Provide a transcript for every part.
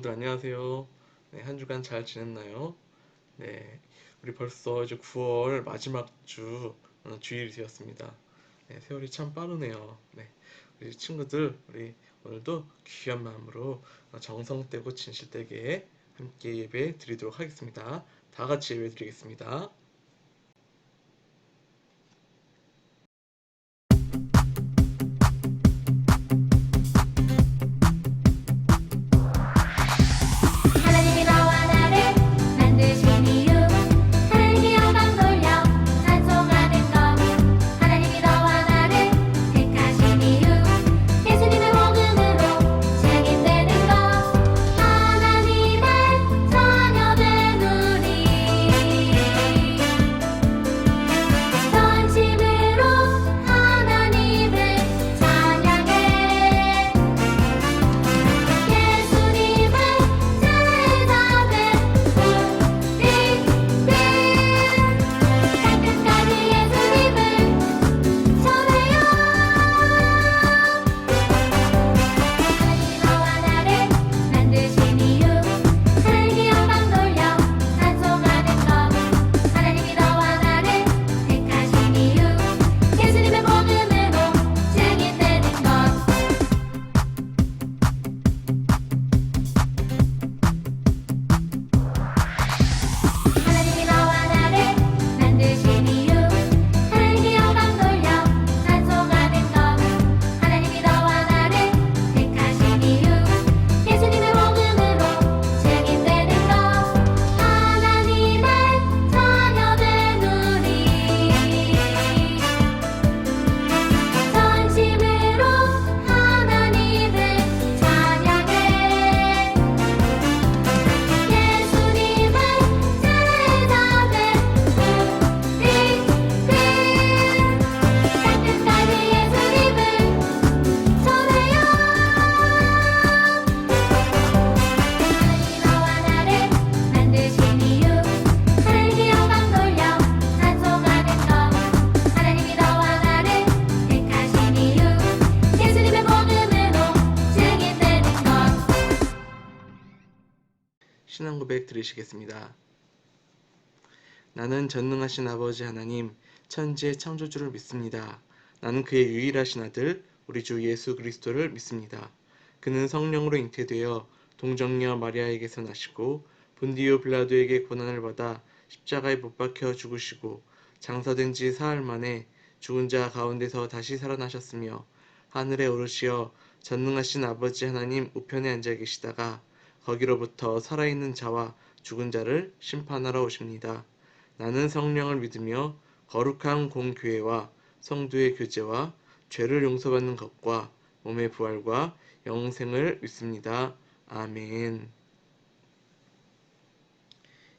친구들 안녕하세요. 네, 한 주간 잘 지냈나요? 네, 우리 벌써 이제 9월 마지막 주 주일이 되었습니다. 네, 세월이 참 빠르네요. 네, 우리 친구들 우리 오늘도 귀한 마음으로 정성되고 진실되게 함께 예배 드리도록 하겠습니다. 다 같이 예배 드리겠습니다. 하나님이 너와 나를 만드신 이유 하나님이 영광 돌려 찬송하는 것 하나님이 너와 나를 택하신 이유 예수님의 복음으로 증인되는 것 하나님의 자녀된 우리 전심으로 하나님을 찬양해 예수님을 제자된 우리들 땅끝까지 예수님을 전해요 하나님이 너와 나를 만드신 이유 하나님이 영광 돌려 찬송하는 것 하나님이 너와 나를 택하신 이유 예수님의 복음으로 증인되는 것 하나님이 너와 나를 만드신 이유 하나님이 영광 돌려 찬송하는 것 하나님이 너와 나를 택하신 이유 예수님의 복음으로 증인되는 것 하나님의 자녀된 우리 전심으로 하나님을 찬양해 예수님을 제자된 우리들 땅끝까지 예수님을 전해요 하나님이 너와 나를 만드신 이유 하나님이 영광 돌려 찬송하는 것 하나님이 너와 나를 택하신 이유 예수님의 복음으로 증인되는 것 신앙 고백 드리시겠습니다. 나는 전능하신 아버지 하나님, 천지의 창조주를 믿습니다. 나는 그의 유일하신 아들, 우리 주 예수 그리스도를 믿습니다. 그는 성령으로 잉태되어 동정녀 마리아에게서 나시고 본디오 빌라도에게 고난을 받아 십자가에 못 박혀 죽으시고 장사된 지 사흘 만에 죽은 자 가운데서 다시 살아나셨으며 하늘에 오르시어 전능하신 아버지 하나님 우편에 앉아 계시다가 거기로부터 살아있는 자와 죽은 자를 심판하러 오십니다. 나는 성령을 믿으며 거룩한 공교회와 성도의 교제와 죄를 용서받는 것과 몸의 부활과 영생을 믿습니다. 아멘.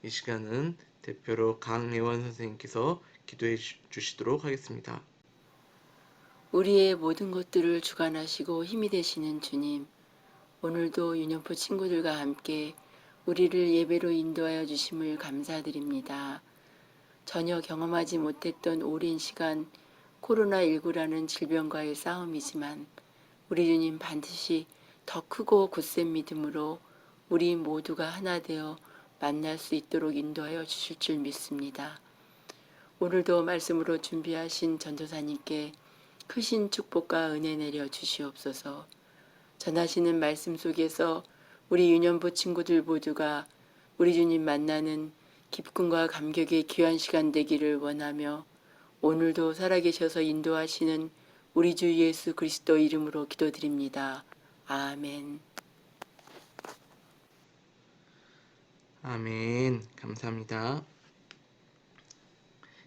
이 시간은 대표로 강예원 선생님께서 기도해 주시도록 하겠습니다. 우리의 모든 것들을 주관하시고 힘이 되시는 주님, 오늘도 유년포 친구들과 함께 우리를 예배로 인도하여 주심을 감사드립니다. 전혀 경험하지 못했던 오랜 시간 코로나19라는 질병과의 싸움이지만 우리 주님 반드시 더 크고 굳센 믿음으로 우리 모두가 하나 되어 만날 수 있도록 인도하여 주실 줄 믿습니다. 오늘도 말씀으로 준비하신 전도사님께 크신 축복과 은혜 내려 주시옵소서. 전하시는 말씀 속에서 우리 유년부 친구들 모두가 우리 주님 만나는 기쁨과 감격의 귀한 시간 되기를 원하며 오늘도 살아계셔서 인도하시는 우리 주 예수 그리스도 이름으로 기도드립니다. 아멘. 아멘. 감사합니다.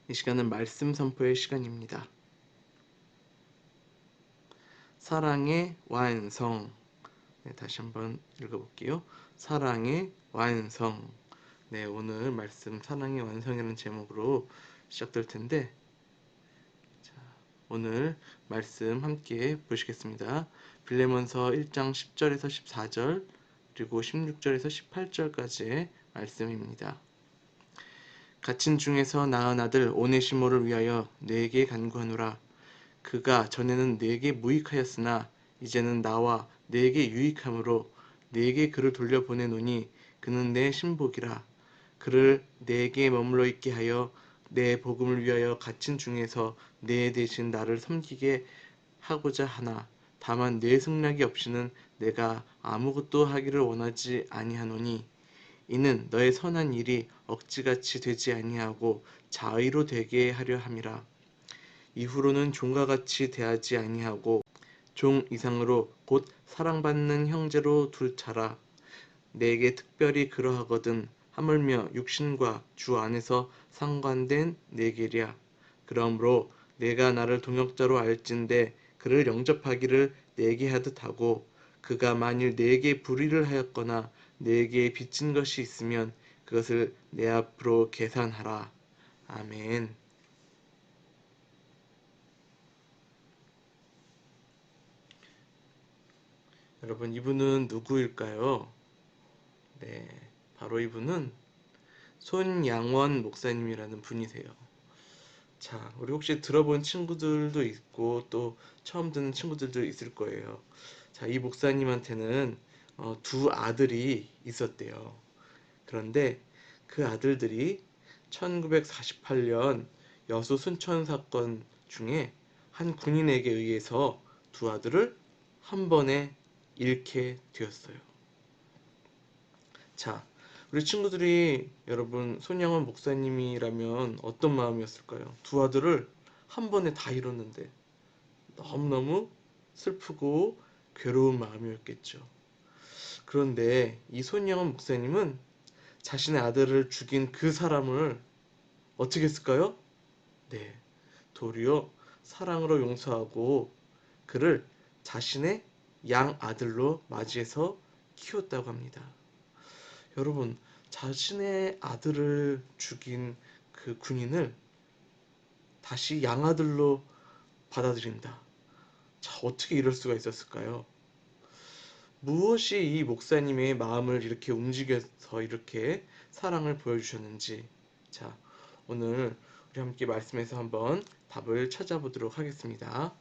이 시간은 말씀 선포의 시간입니다. 사랑의 완성. 네, 다시 한번 읽어볼게요. 사랑의 완성. 네, 오늘 말씀 사랑의 완성이라는 제목으로 시작될 텐데, 자, 오늘 말씀 함께 보시겠습니다. 빌레몬서 1장 10절에서 14절 그리고 16절에서 18절까지의 말씀입니다. 갇힌 중에서 낳은 아들 오네시모를 위하여 내게 간구하노라. 그가 전에는 내게 무익하였으나 이제는 나와 내게 유익함으로 네게 그를 돌려보내노니 그는 내 신복이라. 그를 내게 머물러 있게 하여 내 복음을 위하여 갇힌 중에서 내 대신 나를 섬기게 하고자 하나 다만 내 승낙이 없이는 내가 아무것도 하기를 원하지 아니하노니 이는 너의 선한 일이 억지같이 되지 아니하고 자의로 되게 하려 함이라. 이후로는 종과 같이 대하지 아니하고 종 이상으로 곧 사랑받는 형제로 둘 차라. 내게 특별히 그러하거든 하물며 육신과 주 안에서 상관된 내게랴. 그러므로 내가 나를 동역자로 알진대 그를 영접하기를 내게 하듯 하고 그가 만일 내게 불의를 하였거나 내게 빚진 것이 있으면 그것을 내 앞으로 계산하라. 아멘. 여러분, 이분은 누구일까요? 네, 바로 이분은 손양원 목사님이라는 분이세요. 자, 우리 혹시 들어본 친구들도 있고 또 처음 듣는 친구들도 있을 거예요. 자, 이 목사님한테는 두 아들이 있었대요. 그런데 그 아들들이 1948년 여수 순천 사건 중에 한 군인에게 의해서 두 아들을 한 번에 잃게 되었어요. 자, 우리 친구들이 여러분 손양원 목사님이라면 어떤 마음이었을까요? 두 아들을 한 번에 다 잃었는데 너무너무 슬프고 괴로운 마음이었겠죠. 그런데 이 손양원 목사님은 자신의 아들을 죽인 그 사람을 어떻게 했을까요? 네, 도리어 사랑으로 용서하고 그를 자신의 양 아들로 맞이해서 키웠다고 합니다. 여러분, 자신의 아들을 죽인 그 군인을 다시 양아들로 받아들인다. 자, 어떻게 이럴 수가 있었을까요? 무엇이 이 목사님의 마음을 이렇게 움직여서 이렇게 사랑을 보여주셨는지, 자, 오늘 우리 함께 말씀에서 한번 답을 찾아보도록 하겠습니다.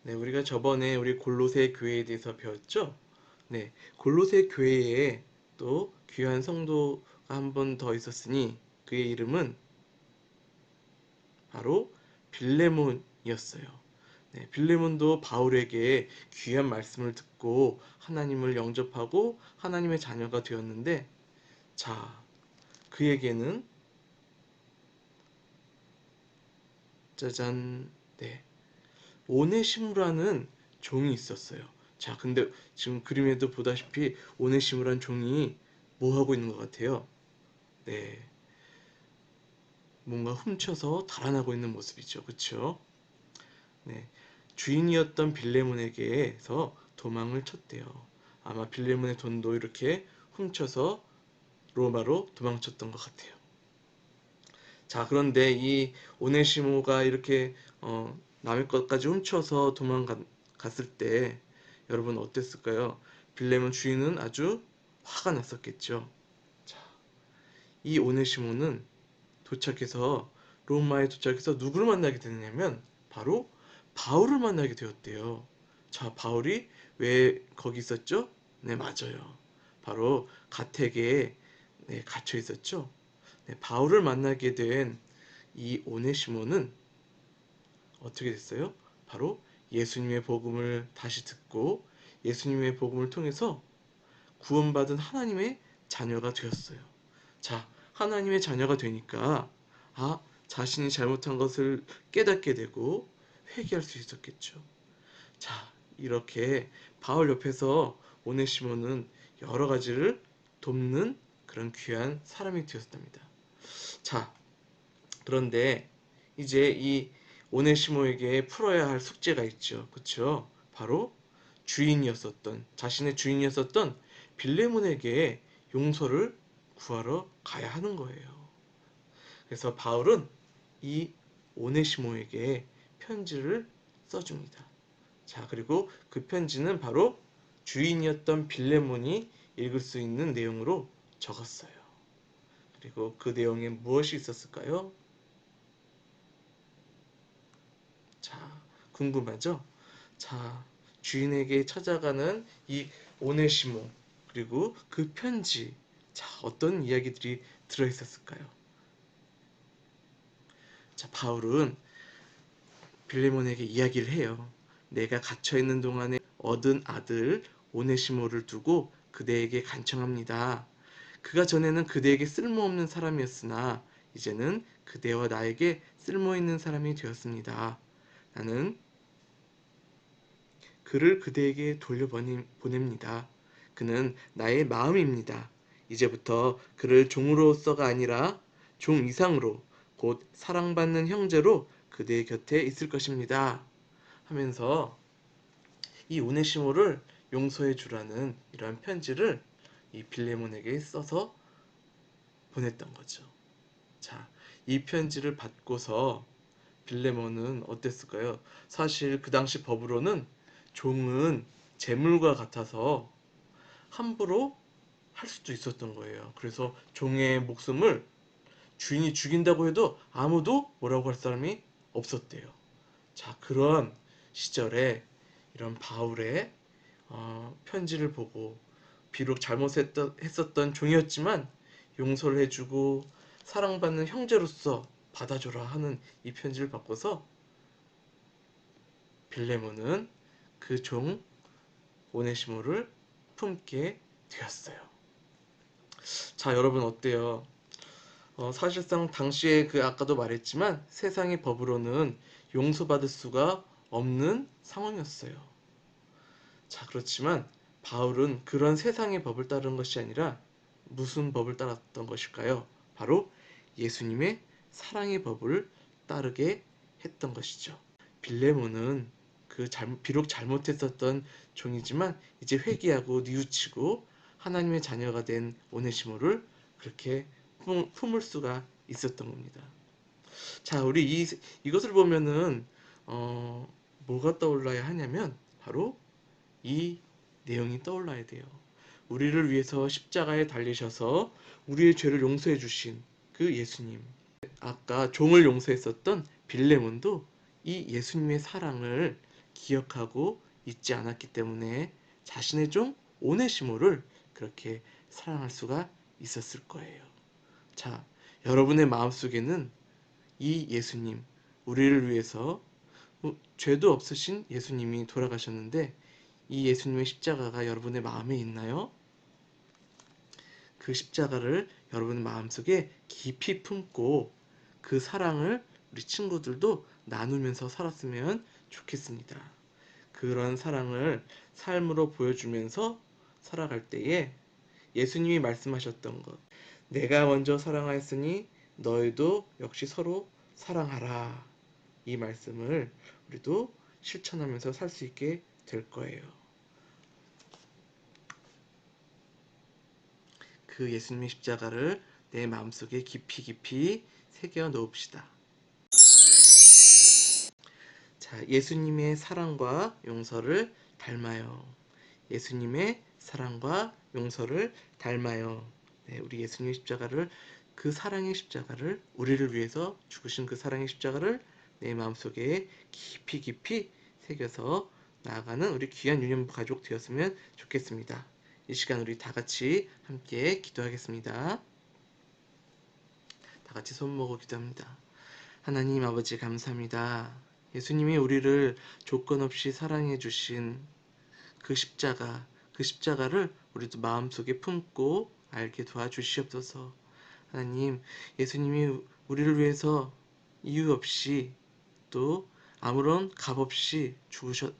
네, 우리가 저번에 우리 골로새 교회에 대해서 배웠죠? 네, 골로새 교회에 또 귀한 성도가 한 번 더 있었으니 그의 이름은 바로 빌레몬이었어요. 네, 빌레몬도 바울에게 귀한 말씀을 듣고 하나님을 영접하고 하나님의 자녀가 되었는데, 자, 그에게는 짜잔, 네, 오네시무라는 종이 있었어요. 자, 근데 지금 그림에도 보다시피 오네시무란 종이 뭐 하고 있는 것 같아요? 네, 뭔가 훔쳐서 달아나고 있는 모습이죠. 그쵸? 네, 주인이었던 빌레몬에게서 도망을 쳤대요. 아마 빌레몬의 돈도 이렇게 훔쳐서 로마로 도망쳤던 것 같아요. 자, 그런데 이 오네시모가 이렇게 남의 것까지 훔쳐서 도망갔을 때 여러분 어땠을까요? 빌레몬 주인은 아주 화가 났었겠죠. 자, 이 오네시모는 로마에 도착해서 누구를 만나게 되느냐면 바로 바울을 만나게 되었대요. 자, 바울이 왜 거기 있었죠? 네, 맞아요. 바로 가택에 갇혀 있었죠. 네, 바울을 만나게 된 이 오네시모는 어떻게 됐어요? 바로 예수님의 복음을 다시 듣고 예수님의 복음을 통해서 구원받은 하나님의 자녀가 되었어요. 자, 하나님의 자녀가 되니까 자신이 잘못한 것을 깨닫게 되고 회개할 수 있었겠죠. 자, 이렇게 바울 옆에서 오네시모는 여러 가지를 돕는 그런 귀한 사람이 되었답니다. 자, 그런데 이제 이 오네시모에게 풀어야 할 숙제가 있죠. 그렇죠? 바로 자신의 주인이었었던 빌레몬에게 용서를 구하러 가야 하는 거예요. 그래서 바울은 이 오네시모에게 편지를 써줍니다. 자, 그리고 그 편지는 바로 주인이었던 빌레몬이 읽을 수 있는 내용으로 적었어요. 그리고 그 내용에 무엇이 있었을까요? 자, 궁금하죠? 자, 주인에게 찾아가는 이 오네시모, 그리고 그 편지, 자, 어떤 이야기들이 들어있었을까요? 자, 바울은 빌레몬에게 이야기를 해요. 내가 갇혀있는 동안에 얻은 아들 오네시모를 두고 그대에게 간청합니다. 그가 전에는 그대에게 쓸모없는 사람이었으나 이제는 그대와 나에게 쓸모있는 사람이 되었습니다. 나는 그를 그대에게 돌려보냅니다. 그는 나의 마음입니다. 이제부터 그를 종으로서가 아니라 종 이상으로 곧 사랑받는 형제로 그대의 곁에 있을 것입니다. 하면서 이 오네시모를 용서해 주라는 이러한 편지를 이 빌레몬에게 써서 보냈던 거죠. 자, 이 편지를 받고서 빌레몬은 어땠을까요? 사실 그 당시 법으로는 종은 재물과 같아서 함부로 할 수도 있었던 거예요. 그래서 종의 목숨을 주인이 죽인다고 해도 아무도 뭐라고 할 사람이 없었대요. 자, 그런 시절에 이런 바울의 편지를 보고 비록 잘못했었던 종이었지만 용서를 해주고 사랑받는 형제로서 받아줘라 하는 이 편지를 받고서 빌레몬은 그 종 오네시모를 품게 되었어요. 자, 여러분 어때요? 사실상 당시에 그 아까도 말했지만 세상의 법으로는 용서받을 수가 없는 상황이었어요. 자, 그렇지만 바울은 그런 세상의 법을 따른 것이 아니라 무슨 법을 따랐던 것일까요? 바로 예수님의 사랑의 법을 따르게 했던 것이죠. 빌레몬은 비록 잘못했었던 종이지만 이제 회개하고 뉘우치고 하나님의 자녀가 된 오네시모를 그렇게 품을 수가 있었던 겁니다. 자, 우리 이것을 보면은 뭐가 떠올라야 하냐면 바로 이 내용이 떠올라야 돼요. 우리를 위해서 십자가에 달리셔서 우리의 죄를 용서해 주신 그 예수님. 아까 종을 용서했었던 빌레몬도 이 예수님의 사랑을 기억하고 잊지 않았기 때문에 자신의 종 오네시모를 그렇게 사랑할 수가 있었을 거예요. 자, 여러분의 마음속에는 이 예수님, 우리를 위해서 죄도 없으신 예수님이 돌아가셨는데 이 예수님의 십자가가 여러분의 마음에 있나요? 그 십자가를 여러분의 마음속에 깊이 품고 그 사랑을 우리 친구들도 나누면서 살았으면 좋겠습니다. 그런 사랑을 삶으로 보여주면서 살아갈 때에 예수님이 말씀하셨던 것, 내가 먼저 사랑하였으니 너희도 역시 서로 사랑하라. 이 말씀을 우리도 실천하면서 살 수 있게 될 거예요. 그 예수님의 십자가를 내 마음속에 깊이 새겨 넣읍시다. 자, 예수님의 사랑과 용서를 닮아요. 예수님의 사랑과 용서를 닮아요. 네, 우리 예수님의 십자가를, 그 사랑의 십자가를, 우리를 위해서 죽으신 그 사랑의 십자가를 내 마음속에 깊이 새겨서 나아가는 우리 귀한 유년부 가족 되었으면 좋겠습니다. 이 시간 우리 다 같이 함께 기도하겠습니다. 다 같이 손 모으고 기도합니다. 하나님 아버지 감사합니다. 예수님이 우리를 조건 없이 사랑해 주신 그 십자가를 우리도 마음속에 품고 알게 도와주시옵소서. 하나님, 예수님이 우리를 위해서 이유 없이 또 아무런 값 없이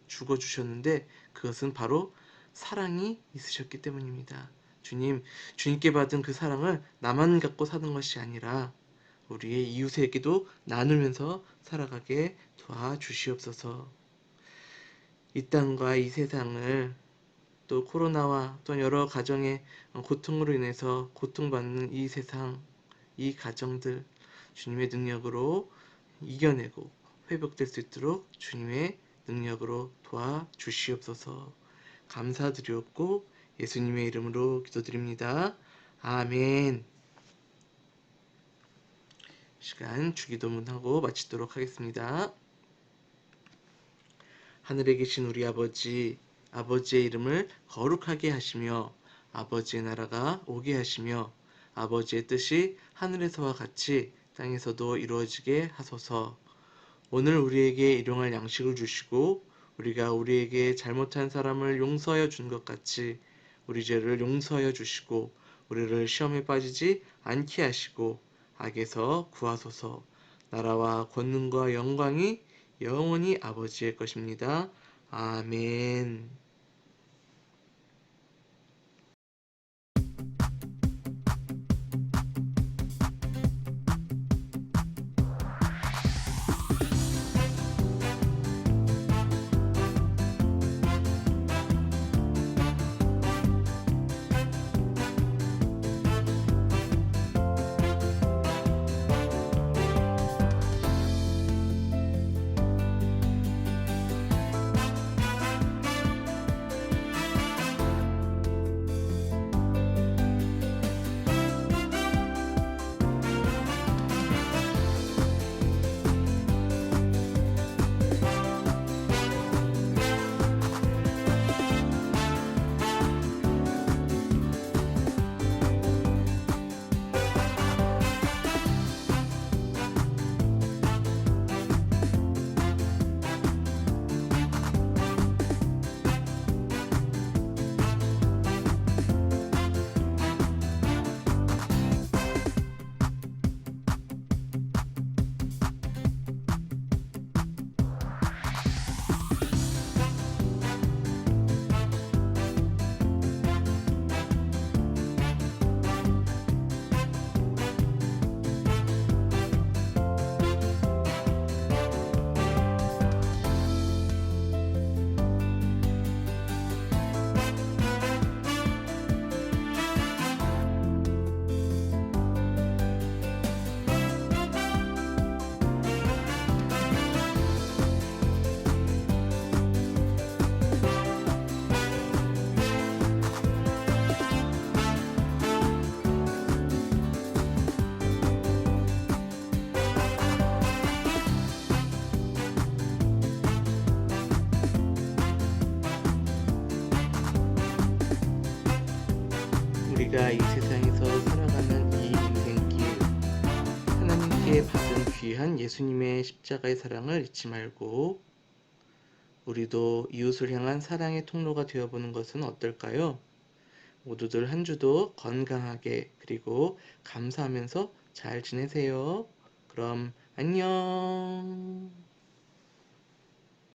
죽어주셨는데 그것은 바로 사랑이 있으셨기 때문입니다. 주님, 주님께 받은 그 사랑을 나만 갖고 사는 것이 아니라 우리의 이웃에게도 나누면서 살아가게 도와주시옵소서. 이 땅과 이 세상을 또 코로나와 또 여러 가정의 고통으로 인해서 고통받는 이 세상, 이 가정들 주님의 능력으로 이겨내고 회복될 수 있도록 주님의 능력으로 도와주시옵소서. 감사드리옵고 예수님의 이름으로 기도드립니다. 아멘. 시간 주기도문하고 마치도록 하겠습니다. 하늘에 계신 우리 아버지, 아버지의 이름을 거룩하게 하시며 아버지의 나라가 오게 하시며 아버지의 뜻이 하늘에서와 같이 땅에서도 이루어지게 하소서. 오늘 우리에게 일용할 양식을 주시고 우리가 우리에게 잘못한 사람을 용서하여 준 것 같이 우리 죄를 용서하여 주시고 우리를 시험에 빠지지 않게 하시고 악에서 구하소서. 나라와 권능과 영광이 영원히 아버지의 것입니다. 아멘. 우리가 이 세상에서 살아가는 이 인생길, 하나님께 받은 귀한 예수님의 십자가의 사랑을 잊지 말고 우리도 이웃을 향한 사랑의 통로가 되어보는 것은 어떨까요? 모두들 한 주도 건강하게 그리고 감사하면서 잘 지내세요. 그럼 안녕.